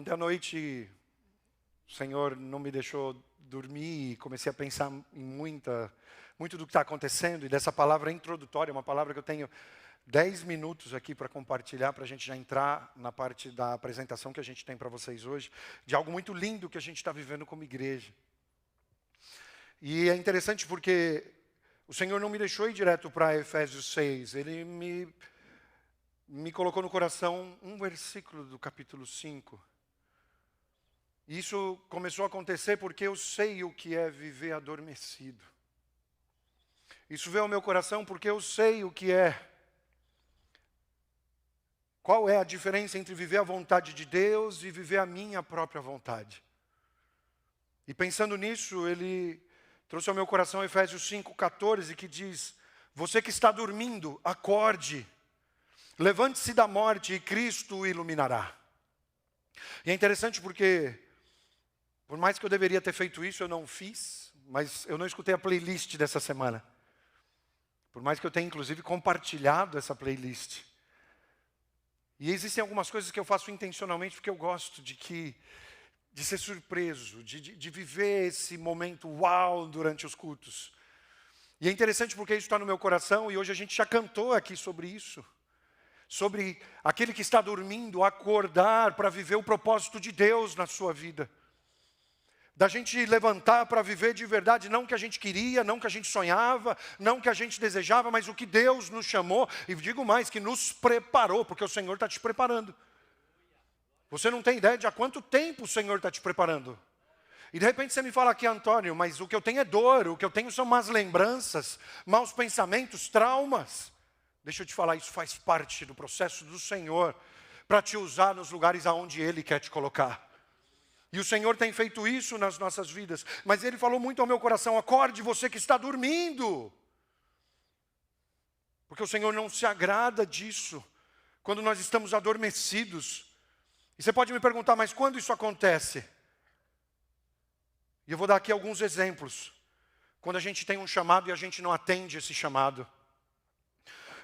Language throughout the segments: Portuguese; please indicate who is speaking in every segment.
Speaker 1: Ontem à noite, o Senhor não me deixou dormir e comecei a pensar em muito do que está acontecendo. E dessa palavra introdutória, uma palavra que eu tenho 10 minutos aqui para compartilhar, para a gente já entrar na parte da apresentação que a gente tem para vocês hoje, de algo muito lindo que a gente está vivendo como igreja. E é interessante porque o Senhor não me deixou ir direto para Efésios 6, Ele me colocou no coração um versículo do capítulo 5. E isso começou a acontecer porque eu sei o que é viver adormecido. Isso veio ao meu coração porque eu sei o que é. Qual é a diferença entre viver a vontade de Deus e viver a minha própria vontade? E pensando nisso, ele trouxe ao meu coração Efésios 5,14, que diz: você que está dormindo, acorde, levante-se da morte e Cristo o iluminará. E é interessante porque, por mais que eu deveria ter feito isso, eu não fiz, mas eu não escutei a playlist dessa semana. Por mais que eu tenha, inclusive, compartilhado essa playlist. E existem algumas coisas que eu faço intencionalmente porque eu gosto de ser surpreso, de viver esse momento uau durante os cultos. E é interessante porque isso está no meu coração e hoje a gente já cantou aqui sobre isso. Sobre aquele que está dormindo, acordar para viver o propósito de Deus na sua vida. Da gente levantar para viver de verdade, não o que a gente queria, não o que a gente sonhava, não o que a gente desejava, mas o que Deus nos chamou, e digo mais, que nos preparou, porque o Senhor está te preparando. Você não tem ideia de há quanto tempo o Senhor está te preparando. E de repente você me fala aqui, Antônio, mas o que eu tenho é dor, o que eu tenho são más lembranças, maus pensamentos, traumas. Deixa eu te falar, isso faz parte do processo do Senhor, para te usar nos lugares aonde Ele quer te colocar. E o Senhor tem feito isso nas nossas vidas. Mas Ele falou muito ao meu coração: acorde você que está dormindo. Porque o Senhor não se agrada disso, quando nós estamos adormecidos. E você pode me perguntar, mas quando isso acontece? E eu vou dar aqui alguns exemplos. Quando a gente tem um chamado e a gente não atende esse chamado.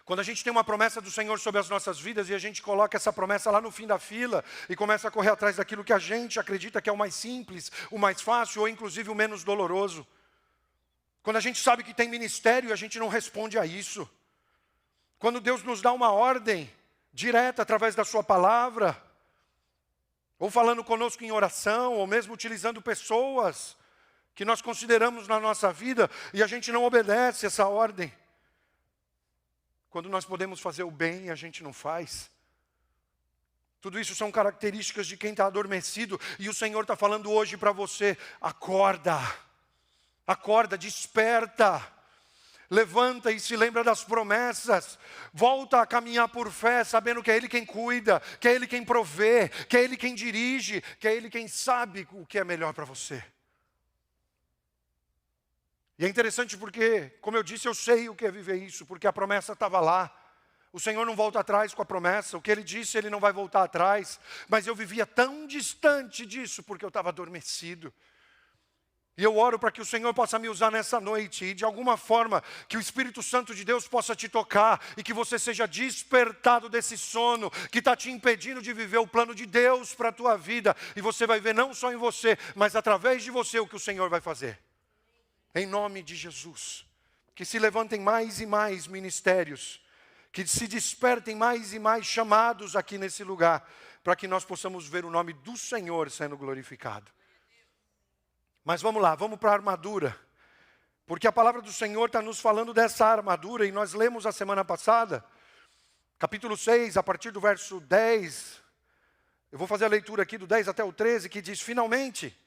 Speaker 1: Quando a gente tem uma promessa do Senhor sobre as nossas vidas e a gente coloca essa promessa lá no fim da fila e começa a correr atrás daquilo que a gente acredita que é o mais simples, o mais fácil ou inclusive o menos doloroso. Quando a gente sabe que tem ministério e a gente não responde a isso. Quando Deus nos dá uma ordem direta através da sua palavra, ou falando conosco em oração, ou mesmo utilizando pessoas que nós consideramos na nossa vida e a gente não obedece essa ordem. Quando nós podemos fazer o bem e a gente não faz. Tudo isso são características de quem está adormecido. E o Senhor está falando hoje para você: acorda, acorda, desperta. Levanta e se lembra das promessas. Volta a caminhar por fé, sabendo que é Ele quem cuida, que é Ele quem provê, que é Ele quem dirige, que é Ele quem sabe o que é melhor para você. E é interessante porque, como eu disse, eu sei o que é viver isso, porque a promessa estava lá. O Senhor não volta atrás com a promessa, o que Ele disse Ele não vai voltar atrás. Mas eu vivia tão distante disso, porque eu estava adormecido. E eu oro para que o Senhor possa me usar nessa noite, e de alguma forma, que o Espírito Santo de Deus possa te tocar, e que você seja despertado desse sono, que está te impedindo de viver o plano de Deus para a tua vida. E você vai ver não só em você, mas através de você o que o Senhor vai fazer. Em nome de Jesus, que se levantem mais e mais ministérios, que se despertem mais e mais chamados aqui nesse lugar, para que nós possamos ver o nome do Senhor sendo glorificado. Mas vamos lá, vamos para a armadura, porque a palavra do Senhor está nos falando dessa armadura, e nós lemos a semana passada, capítulo 6, a partir do verso 10, eu vou fazer a leitura aqui do 10 até o 13, que diz: finalmente.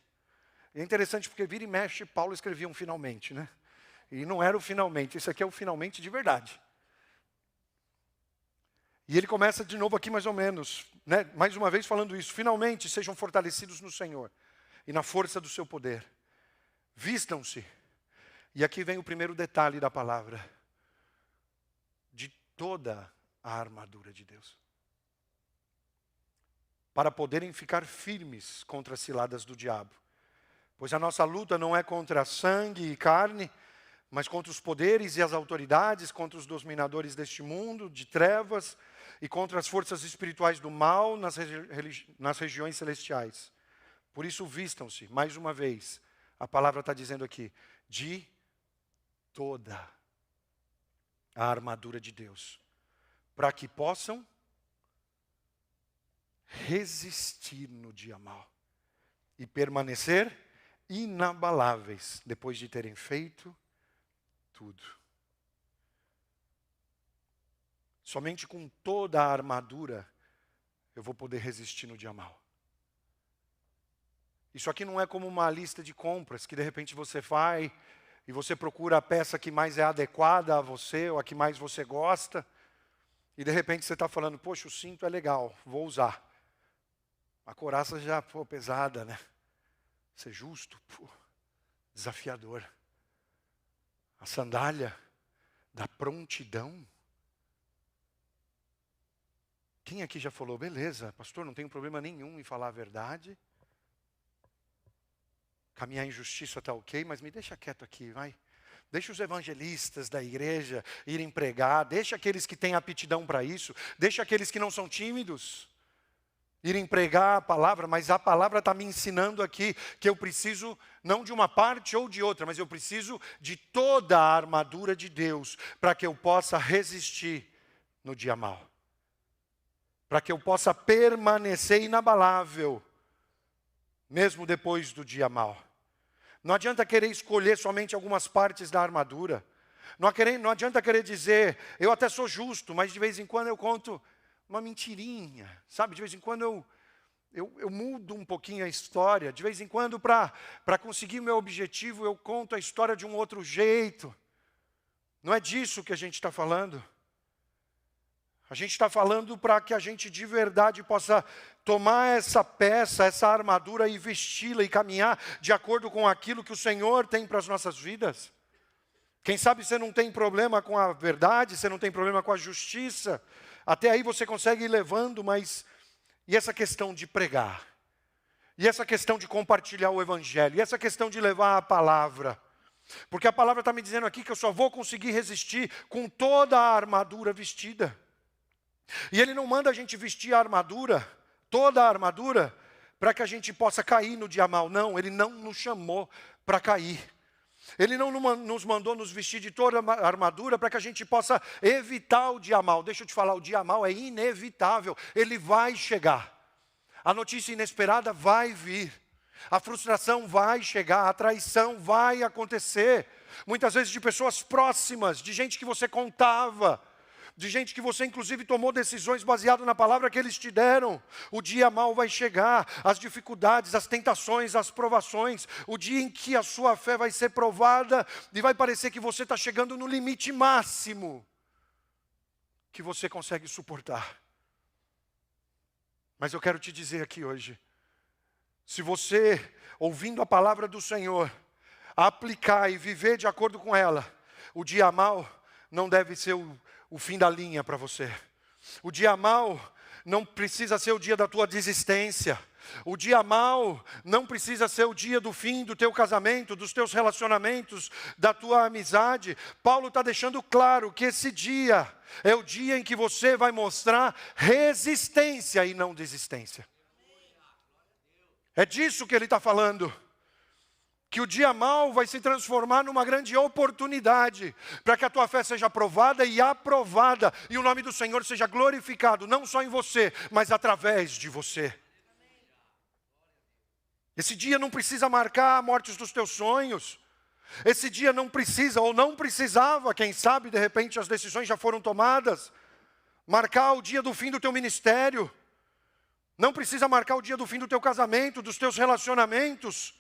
Speaker 1: É interessante porque vira e mexe, Paulo escrevia um finalmente, né? E não era o finalmente, esse aqui é o finalmente de verdade. E ele começa de novo aqui mais ou menos, né? Mais uma vez falando isso: finalmente sejam fortalecidos no Senhor e na força do seu poder. Vistam-se, e aqui vem o primeiro detalhe da palavra, de toda a armadura de Deus. Para poderem ficar firmes contra as ciladas do diabo. Pois a nossa luta não é contra sangue e carne, mas contra os poderes e as autoridades, contra os dominadores deste mundo, de trevas, e contra as forças espirituais do mal nas regiões celestiais. Por isso vistam-se, mais uma vez, a palavra está dizendo aqui, de toda a armadura de Deus, para que possam resistir no dia mau e permanecer inabaláveis depois de terem feito tudo. Somente com toda a armadura eu vou poder resistir no dia mau. Isso aqui não é como uma lista de compras que de repente você vai e você procura a peça que mais é adequada a você ou a que mais você gosta e de repente você está falando, poxa, o cinto é legal, vou usar. A couraça já, pesada, né? Ser justo, desafiador. A sandália da prontidão. Quem aqui já falou, beleza, pastor, não tenho problema nenhum em falar a verdade. Caminhar em justiça está ok, mas me deixa quieto aqui, vai. Deixa os evangelistas da igreja irem pregar, deixa aqueles que têm aptidão para isso, deixa aqueles que não são tímidos irem pregar a palavra, mas a palavra está me ensinando aqui que eu preciso não de uma parte ou de outra, mas eu preciso de toda a armadura de Deus para que eu possa resistir no dia mau. Para que eu possa permanecer inabalável, mesmo depois do dia mau. Não adianta querer escolher somente algumas partes da armadura. Não adianta querer dizer, eu até sou justo, mas de vez em quando eu conto uma mentirinha, sabe? De vez em quando eu mudo um pouquinho a história. De vez em quando, para conseguir o meu objetivo, eu conto a história de um outro jeito. Não é disso que a gente está falando. A gente está falando para que a gente de verdade possa tomar essa peça, essa armadura e vesti-la e caminhar de acordo com aquilo que o Senhor tem para as nossas vidas. Quem sabe você não tem problema com a verdade, você não tem problema com a justiça. Até aí você consegue ir levando, mas e essa questão de pregar? E essa questão de compartilhar o Evangelho? E essa questão de levar a palavra? Porque a palavra está me dizendo aqui que eu só vou conseguir resistir com toda a armadura vestida. E Ele não manda a gente vestir a armadura, toda a armadura, para que a gente possa cair no dia mau. Não, Ele não nos chamou para cair. Ele não nos mandou nos vestir de toda a armadura para que a gente possa evitar o dia mau. Deixa eu te falar, o dia mau é inevitável, ele vai chegar. A notícia inesperada vai vir. A frustração vai chegar, a traição vai acontecer. Muitas vezes de pessoas próximas, de gente que você contava, de gente que você inclusive tomou decisões baseadas na palavra que eles te deram. O dia mau vai chegar, as dificuldades, as tentações, as provações, o dia em que a sua fé vai ser provada e vai parecer que você está chegando no limite máximo que você consegue suportar. Mas eu quero te dizer aqui hoje, se você, ouvindo a palavra do Senhor, aplicar e viver de acordo com ela, o dia mau não deve ser o fim da linha para você. O dia mau não precisa ser o dia da tua desistência. O dia mau não precisa ser o dia do fim do teu casamento, dos teus relacionamentos, da tua amizade. Paulo está deixando claro que esse dia é o dia em que você vai mostrar resistência e não desistência. É disso que ele está falando. Que o dia mau vai se transformar numa grande oportunidade para que a tua fé seja aprovada e aprovada e o nome do Senhor seja glorificado, não só em você, mas através de você. Esse dia não precisa marcar a morte dos teus sonhos. Esse dia não precisa, ou não precisava, quem sabe, de repente as decisões já foram tomadas, marcar o dia do fim do teu ministério. Não precisa marcar o dia do fim do teu casamento, dos teus relacionamentos.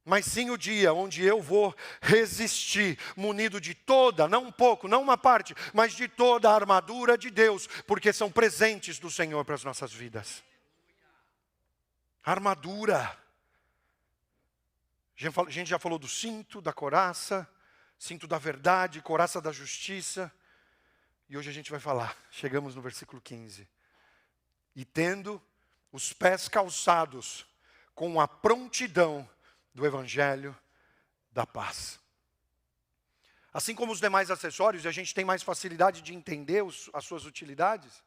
Speaker 1: Mas sim o dia onde eu vou resistir, munido de toda, não um pouco, não uma parte, mas de toda a armadura de Deus, porque são presentes do Senhor para as nossas vidas. Armadura. A gente já falou do cinto, da couraça, cinto da verdade, couraça da justiça. E hoje a gente vai falar, chegamos no versículo 15. E tendo os pés calçados com a prontidão do Evangelho da paz. Assim como os demais acessórios, e a gente tem mais facilidade de entender as suas utilidades,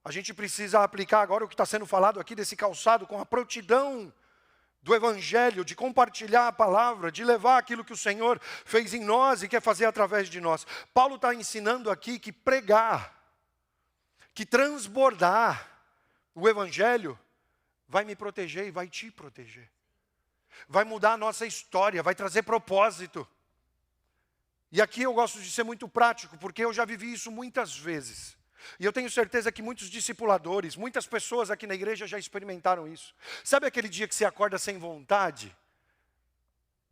Speaker 1: a gente precisa aplicar agora o que está sendo falado aqui desse calçado com a prontidão do Evangelho, de compartilhar a palavra, de levar aquilo que o Senhor fez em nós e quer fazer através de nós. Paulo está ensinando aqui que pregar, que transbordar o Evangelho vai me proteger e vai te proteger. Vai mudar a nossa história, vai trazer propósito. E aqui eu gosto de ser muito prático, porque eu já vivi isso muitas vezes. E eu tenho certeza que muitos discipuladores, muitas pessoas aqui na igreja já experimentaram isso. Sabe aquele dia que você acorda sem vontade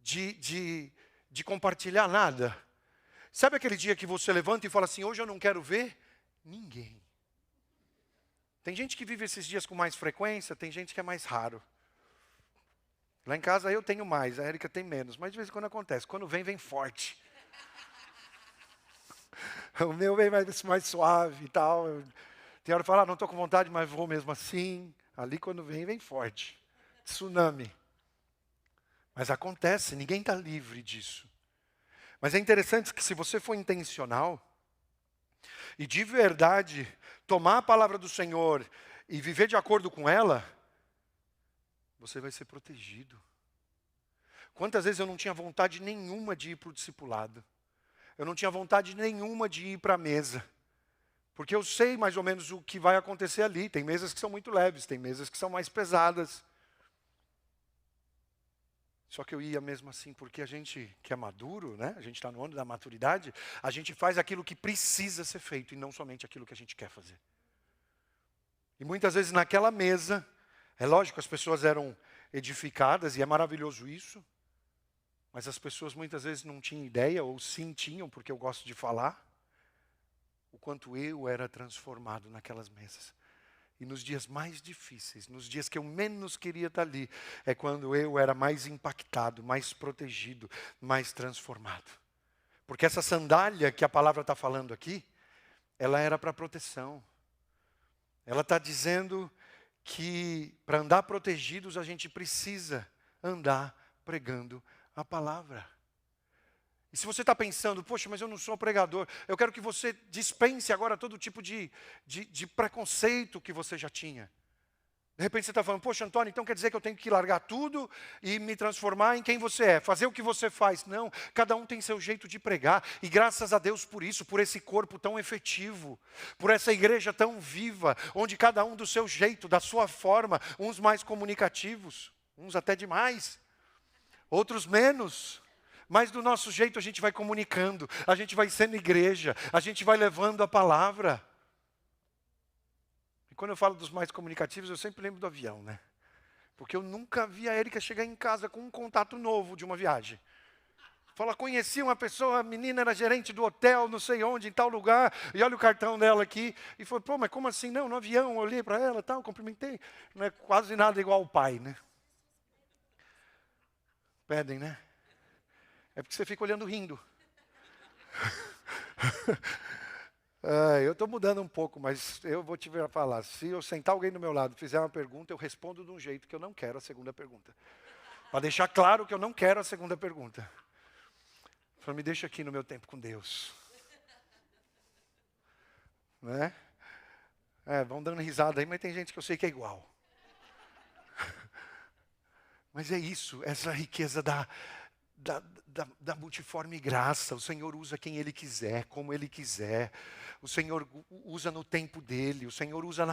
Speaker 1: de compartilhar nada? Sabe aquele dia que você levanta e fala assim, hoje eu não quero ver ninguém? Tem gente que vive esses dias com mais frequência, tem gente que é mais raro. Lá em casa eu tenho mais, a Érica tem menos, mas de vez em quando acontece. Quando vem, vem forte. O meu vem mais suave e tal. Tem hora que fala, não estou com vontade, mas vou mesmo assim. Ali quando vem, vem forte. Tsunami. Mas acontece, ninguém está livre disso. Mas é interessante que se você for intencional, e de verdade tomar a palavra do Senhor e viver de acordo com ela, você vai ser protegido. Quantas vezes eu não tinha vontade nenhuma de ir para o discipulado? Eu não tinha vontade nenhuma de ir para a mesa. Porque eu sei mais ou menos o que vai acontecer ali. Tem mesas que são muito leves, tem mesas que são mais pesadas. Só que eu ia mesmo assim, porque a gente que é maduro, né? A gente está no ano da maturidade, a gente faz aquilo que precisa ser feito e não somente aquilo que a gente quer fazer. E muitas vezes naquela mesa, é lógico, as pessoas eram edificadas e é maravilhoso isso, mas as pessoas muitas vezes não tinham ideia, ou sim tinham, porque eu gosto de falar, o quanto eu era transformado naquelas mesas. E nos dias mais difíceis, nos dias que eu menos queria estar ali, é quando eu era mais impactado, mais protegido, mais transformado. Porque essa sandália que a palavra está falando aqui, ela era para proteção. Ela está dizendo que para andar protegidos a gente precisa andar pregando a palavra. E se você está pensando, poxa, mas eu não sou pregador, eu quero que você dispense agora todo tipo de preconceito que você já tinha. De repente você está falando, poxa, Antônio, então quer dizer que eu tenho que largar tudo e me transformar em quem você é, fazer o que você faz. Não, cada um tem seu jeito de pregar. E graças a Deus por isso, por esse corpo tão efetivo, por essa igreja tão viva, onde cada um do seu jeito, da sua forma, uns mais comunicativos, uns até demais, outros menos. Mas do nosso jeito a gente vai comunicando, a gente vai sendo igreja, a gente vai levando a palavra. E quando eu falo dos mais comunicativos, eu sempre lembro do avião, né? Porque eu nunca vi a Érica chegar em casa com um contato novo de uma viagem. Fala, conheci uma pessoa, a menina era gerente do hotel, não sei onde, em tal lugar, e olha o cartão dela aqui. E falou, pô, mas como assim? Não, no avião, eu olhei para ela, tal, cumprimentei. Não é quase nada igual ao pai, né? Pedem, né? É porque você fica olhando rindo. Eu estou mudando um pouco, mas eu vou te falar. Se eu sentar alguém do meu lado e fizer uma pergunta, eu respondo de um jeito que eu não quero a segunda pergunta. Para deixar claro que eu não quero a segunda pergunta. Falei, me deixa aqui no meu tempo com Deus. Né? Vão dando risada aí, mas tem gente que eu sei que é igual. Mas é isso, essa riqueza da multiforme graça. O Senhor usa quem Ele quiser, como Ele quiser. O Senhor usa no tempo dEle, o Senhor usa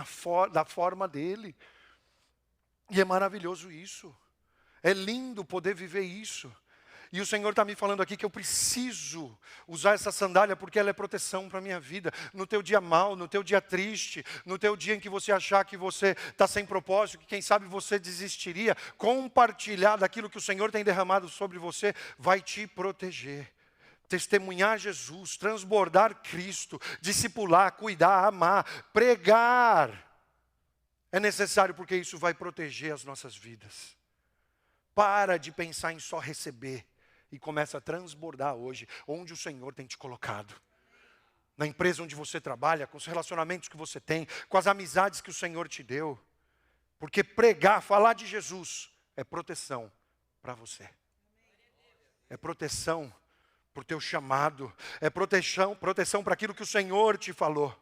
Speaker 1: da forma dEle. E é maravilhoso isso. É lindo poder viver isso. E o Senhor está me falando aqui que eu preciso usar essa sandália porque ela é proteção para a minha vida. No teu dia mau, no teu dia triste, no teu dia em que você achar que você está sem propósito, que quem sabe você desistiria, compartilhar daquilo que o Senhor tem derramado sobre você vai te proteger. Testemunhar Jesus, transbordar Cristo, discipular, cuidar, amar, pregar. É necessário porque isso vai proteger as nossas vidas. Para de pensar em só receber. E começa a transbordar hoje, onde o Senhor tem te colocado. Na empresa onde você trabalha, com os relacionamentos que você tem, com as amizades que o Senhor te deu. Porque pregar, falar de Jesus, é proteção para você. É proteção para o teu chamado, é proteção para aquilo que o Senhor te falou.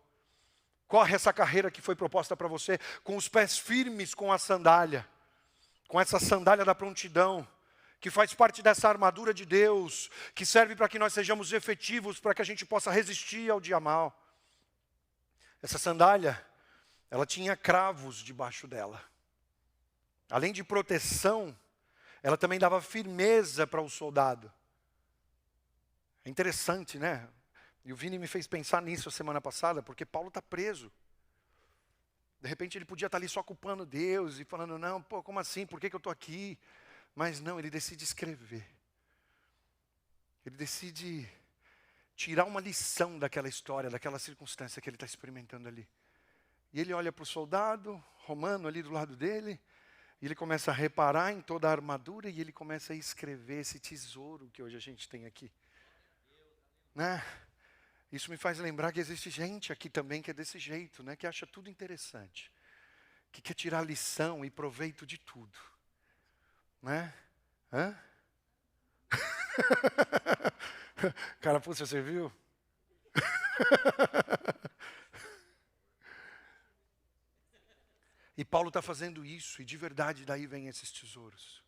Speaker 1: Corre essa carreira que foi proposta para você, com os pés firmes com a sandália, com essa sandália da prontidão, que faz parte dessa armadura de Deus, que serve para que nós sejamos efetivos, para que a gente possa resistir ao dia mau. Essa sandália, ela tinha cravos debaixo dela. Além de proteção, ela também dava firmeza para o soldado. É interessante, né? E o Vini me fez pensar nisso a semana passada, porque Paulo está preso. De repente ele podia estar ali só culpando Deus e falando, não, pô, como assim? Por que eu estou aqui? Mas não, ele decide escrever. Ele decide tirar uma lição daquela história, daquela circunstância que ele está experimentando ali. E ele olha para o soldado romano ali do lado dele, e ele começa a reparar em toda a armadura, e ele começa a escrever esse tesouro que hoje a gente tem aqui. Né? Isso me faz lembrar que existe gente aqui também que é desse jeito, né? Que acha tudo interessante, que quer tirar lição e proveito de tudo. Né? Hã? Carapuça, você viu? E Paulo está fazendo isso, e de verdade daí vem esses tesouros.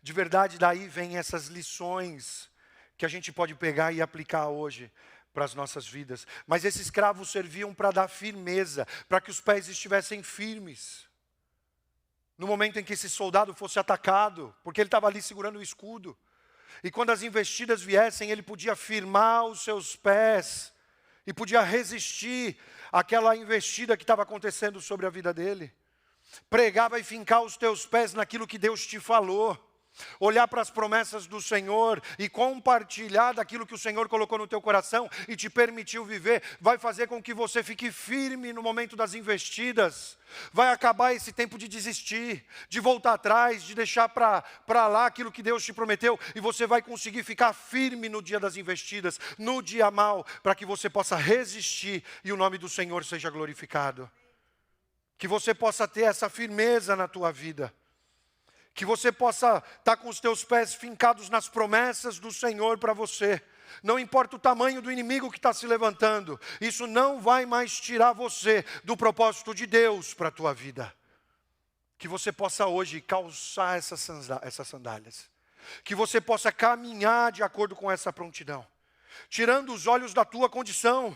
Speaker 1: De verdade daí vem essas lições que a gente pode pegar e aplicar hoje para as nossas vidas. Mas esses cravos serviam para dar firmeza, para que os pés estivessem firmes. No momento em que esse soldado fosse atacado, porque ele estava ali segurando o escudo. E quando as investidas viessem, ele podia firmar os seus pés e podia resistir àquela investida que estava acontecendo sobre a vida dele. Pregar vai fincar os teus pés naquilo que Deus te falou. Olhar para as promessas do Senhor e compartilhar daquilo que o Senhor colocou no teu coração e te permitiu viver, vai fazer com que você fique firme no momento das investidas. Vai acabar esse tempo de desistir, de voltar atrás, de deixar para lá aquilo que Deus te prometeu, e você vai conseguir ficar firme no dia das investidas, no dia mau, para que você possa resistir e o nome do Senhor seja glorificado. Que você possa ter essa firmeza na tua vida. Que você possa estar com os teus pés fincados nas promessas do Senhor para você. Não importa o tamanho do inimigo que está se levantando, isso não vai mais tirar você do propósito de Deus para a tua vida. Que você possa hoje calçar essas sandálias. Que você possa caminhar de acordo com essa prontidão. Tirando os olhos da tua condição.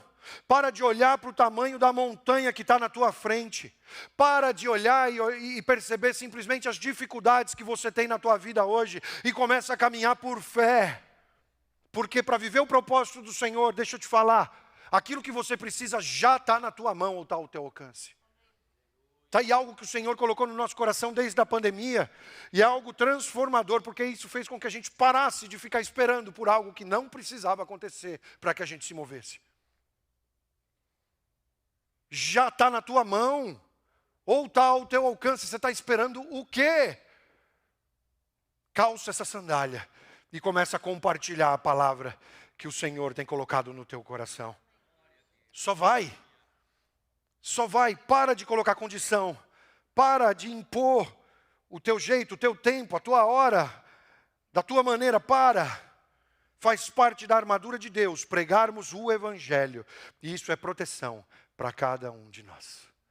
Speaker 1: Para de olhar para o tamanho da montanha que está na tua frente. Para de olhar e perceber simplesmente as dificuldades que você tem na tua vida hoje. E começa a caminhar por fé. Porque para viver o propósito do Senhor, deixa eu te falar, aquilo que você precisa já está na tua mão ou está ao teu alcance. Está aí algo que o Senhor colocou no nosso coração desde a pandemia. E é algo transformador, porque isso fez com que a gente parasse de ficar esperando por algo que não precisava acontecer para que a gente se movesse. Já está na tua mão, ou está ao teu alcance, você está esperando o quê? Calça essa sandália e começa a compartilhar a palavra que o Senhor tem colocado no teu coração. Só vai, para de colocar condição, para de impor o teu jeito, o teu tempo, a tua hora, da tua maneira, faz parte da armadura de Deus, pregarmos o Evangelho, e isso é proteção para cada um de nós.